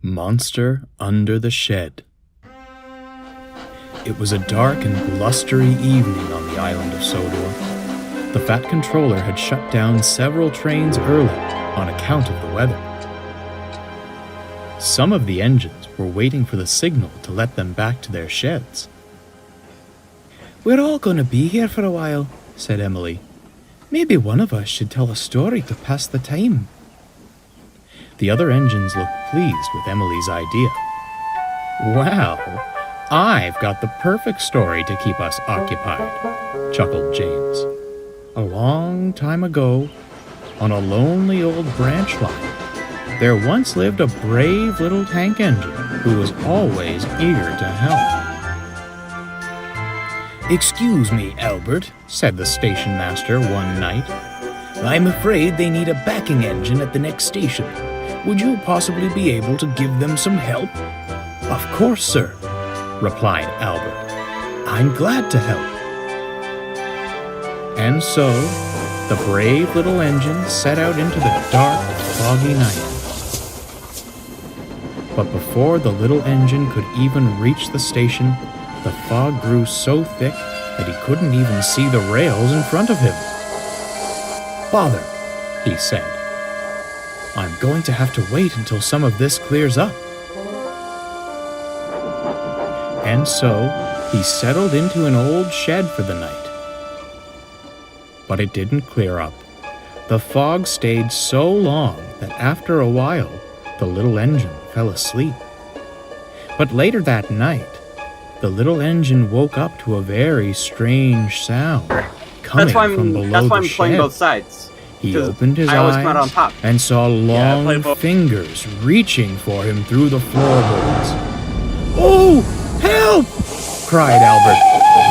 Monster Under the Shed. It was a dark and blustery evening on the island of Sodor. The Fat Controller had shut down several trains early on account of the weather. Some of the engines were waiting for the signal to let them back to their sheds. "We're all going to be here for a while," said Emily. "Maybe one of us should tell a story to pass the time." The other engines looked pleased with Emily's idea. "Well, I've got the perfect story to keep us occupied," chuckled James. "A long time ago, on a lonely old branch line, there once lived a brave little tank engine who was always eager to help." "Excuse me, Albert," said the station master one night. "I'm afraid they need a backing engine at the next station. Would you possibly be able to give them some help?" "Of course, sir," replied Albert. "I'm glad to help." And so, the brave little engine set out into the dark, foggy night. But before the little engine could even reach the station, the fog grew so thick that he couldn't even see the rails in front of him. "Father," he said, "I'm going to have to wait until some of this clears up." And so, he settled into an old shed for the night. But it didn't clear up. The fog stayed so long that after a while, the little engine fell asleep. But later that night, the little engine woke up to a very strange sound coming from below the shed. That's why I'm playing both sides. He opened his eyes and saw long fingers reaching for him through the floorboards. "Oh, help!" cried Albert,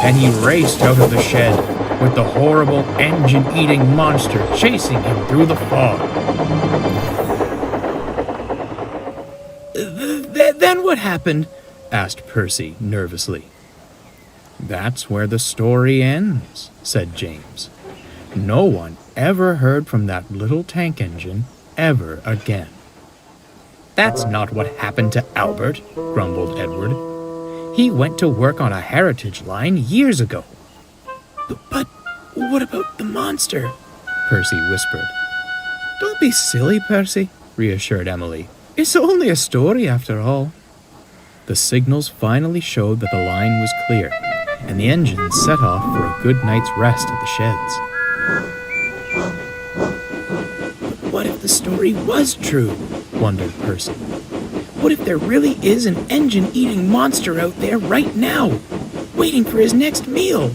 and he raced out of the shed, with the horrible engine-eating monster chasing him through the fog. Then what happened?" asked Percy nervously. "That's where the story ends," said James. "No one ever heard from that little tank engine ever again." "That's not what happened to Albert," grumbled Edward. "He went to work on a heritage line years ago." But what about the monster?" Percy whispered. "Don't be silly, Percy," reassured Emily. "It's only a story after all." The signals finally showed that the line was clear, and the engine set off for a good night's rest at the sheds. "What if the story was true?" wondered Percy. "What if there really is an engine-eating monster out there right now, waiting for his next meal?"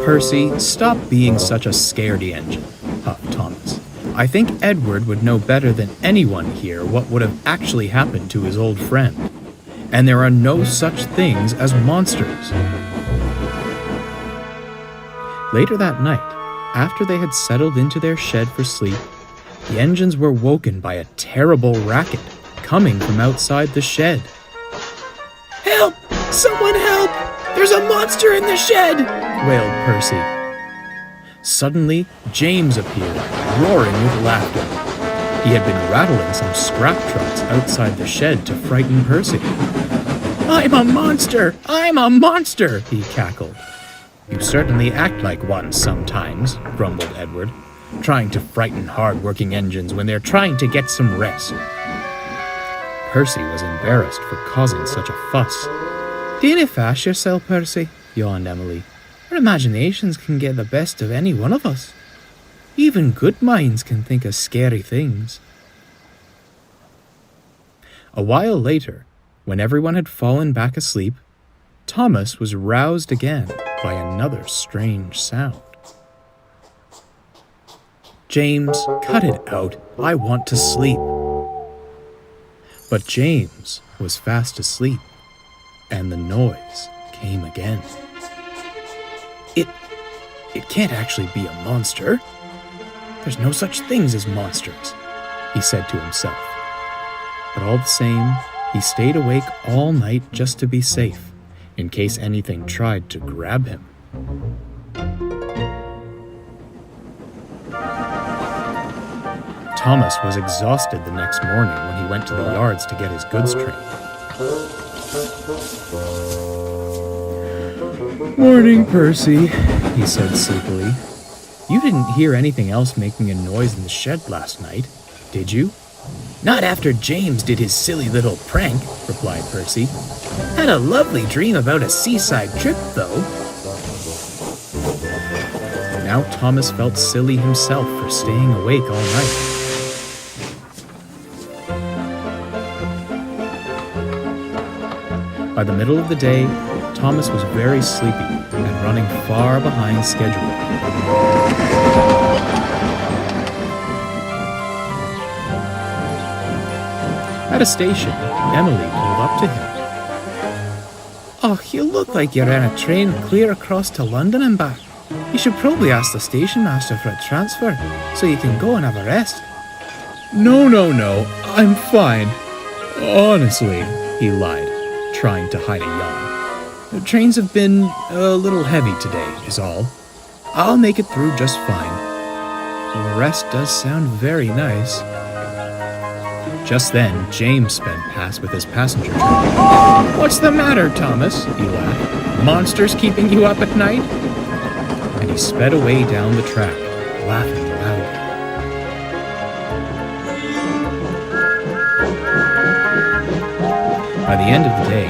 "Percy, stop being such a scaredy engine," huffed Thomas. "I think Edward would know better than anyone here what would have actually happened to his old friend. And there are no such things as monsters." Later that night, after they had settled into their shed for sleep, the engines were woken by a terrible racket coming from outside the shed. "Help! Someone help! There's a monster in the shed!" wailed Percy. Suddenly, James appeared, roaring with laughter. He had been rattling some scrap trucks outside the shed to frighten Percy. "I'm a monster! I'm a monster!" he cackled. "You certainly act like one sometimes," grumbled Edward, "trying to frighten hard-working engines when they're trying to get some rest." Percy was embarrassed for causing such a fuss. "Don't fash yourself, Percy," yawned Emily. "Our imaginations can get the best of any one of us. Even good minds can think of scary things." A while later, when everyone had fallen back asleep, Thomas was roused again by another strange sound. "James, cut it out. I want to sleep." But James was fast asleep, and the noise came again. It can't actually be a monster. There's no such things as monsters," he said to himself. But all the same, he stayed awake all night just to be safe, in case anything tried to grab him. Thomas was exhausted the next morning when he went to the yards to get his goods train. "Morning, Percy," he said sleepily. "You didn't hear anything else making a noise in the shed last night, did you?" Not after James did his silly little prank, replied Percy. Had a lovely dream about a seaside trip, though. Now Thomas felt silly himself for staying awake all night. By the middle of the day, Thomas was very sleepy and running far behind schedule. At a station, Emily pulled up to him. "Oh, you look like you're on a train clear across to London and back. You should probably ask the station master for a transfer so you can go and have a rest." No, I'm fine. Honestly," he lied, trying to hide a yawn. "The trains have been a little heavy today, is all. I'll make it through just fine." "The rest does sound very nice." Just then, James sped past with his passenger train. "What's the matter, Thomas?" he laughed. "Monsters keeping you up at night?" And he sped away down the track, laughing loudly. By the end of the day,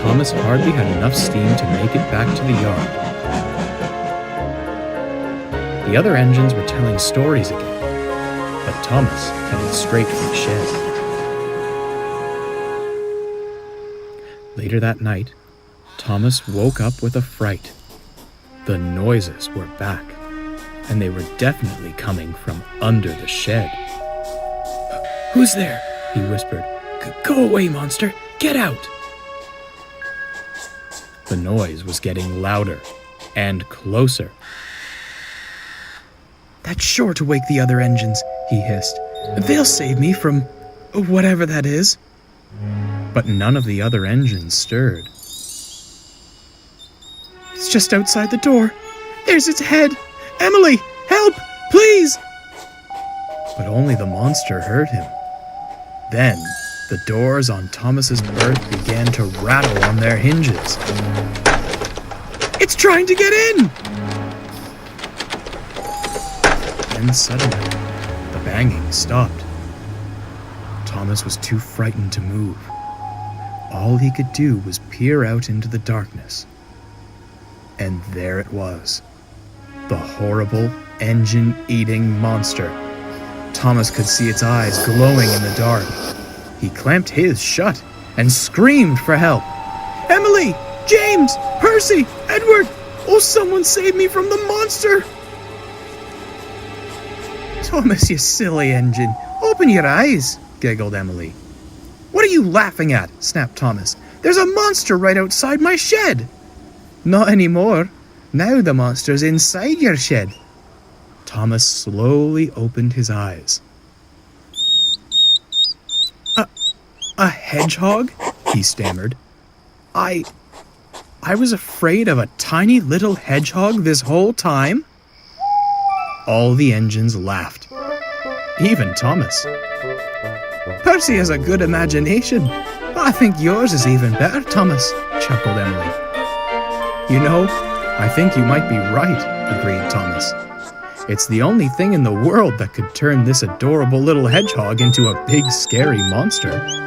Thomas hardly had enough steam to make it back to the yard. The other engines were telling stories again, but Thomas headed straight for the shed. Later that night, Thomas woke up with a fright. The noises were back, and they were definitely coming from under the shed. "Who's there?" he whispered. "Go away, monster! Get out!" The noise was getting louder and closer. "That's sure to wake the other engines," he hissed. "They'll save me from whatever that is." But none of the other engines stirred. "It's just outside the door. There's its head. Emily, help, please!" But only the monster heard him. Then, the doors on Thomas's berth began to rattle on their hinges. "It's trying to get in!" Then suddenly, the banging stopped. Thomas was too frightened to move. All he could do was peer out into the darkness. And there it was. The horrible, engine-eating monster. Thomas could see its eyes glowing in the dark. He clamped his shut and screamed for help. "Emily! James! Percy! Edward! Oh, someone save me from the monster!" "Thomas, you silly engine! Open your eyes!" giggled Emily. "What are you laughing at?" snapped Thomas. "There's a monster right outside my shed!" "Not anymore. Now the monster's inside your shed." Thomas slowly opened his eyes. A hedgehog?" he stammered. I was afraid of a tiny little hedgehog this whole time?" All the engines laughed. Even Thomas. "Percy has a good imagination. I think yours is even better, Thomas," chuckled Emily. "You know, I think you might be right," agreed Thomas. "It's the only thing in the world that could turn this adorable little hedgehog into a big, scary monster."